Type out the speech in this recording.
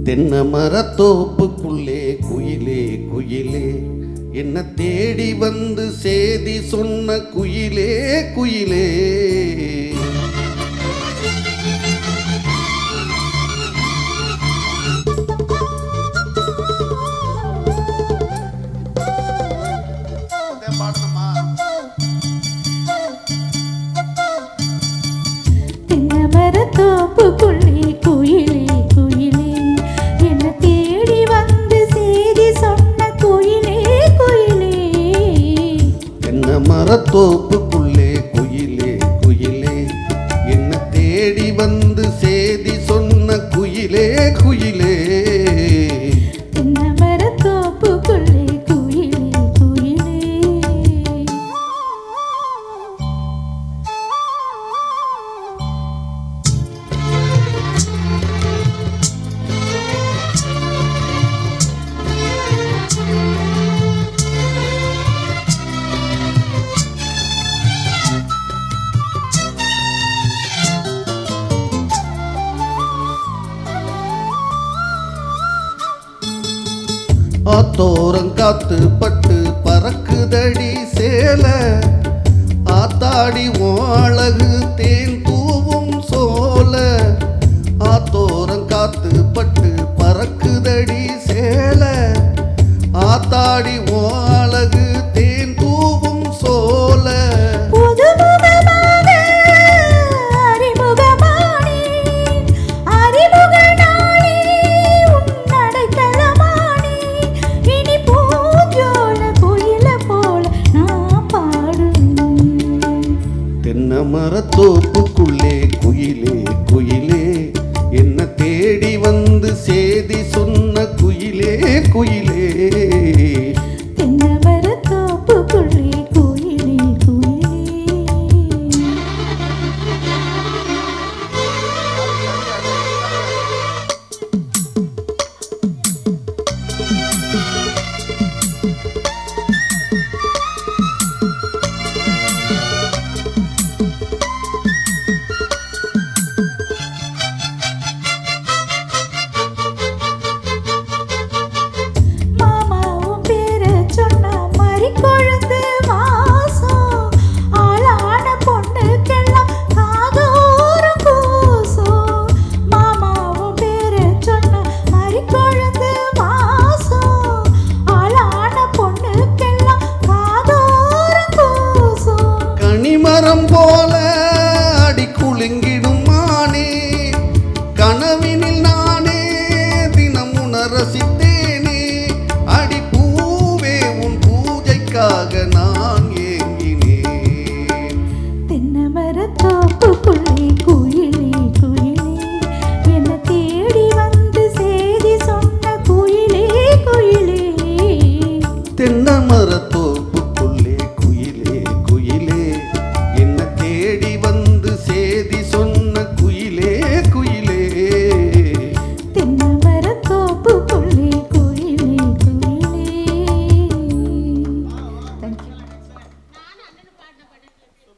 தென்னை மரத்தோப்புக்குள்ளே குயிலே குயிலே என்ன தேடி வந்து சேதி சொன்ன குயிலே குயிலே. தென்னை மரத்தோப்புக்குள்ளே குயிலே குயிலே என்ன தேடி வந்து சேதி சொன்ன குயிலே குயிலே. தென்னை மரத்தோப்புக்குள்ளே குயிலே குயிலே என்ன தேடி வந்து சேதி சொன்ன குயிலே குயிலே. தென்னை மரத்தோப்புக்குள்ளே குயிலே குயிலே. ஆத்தோரங்காத்து பட்டு பறக்குதடி சேல ஆத்தாடி அழகு தேன் தூவும் சோல. ஆத்தோரங்காத்து பட்டு பறக்குதடி சேல ஆத்தாடி அழகு தேன் தூவும் சோல. தென்னை மரத்தோப்புக்குள்ளே குயிலே குயிலே என்ன தேடி வந்து சேதி சொன்ன குயிலே குயிலே.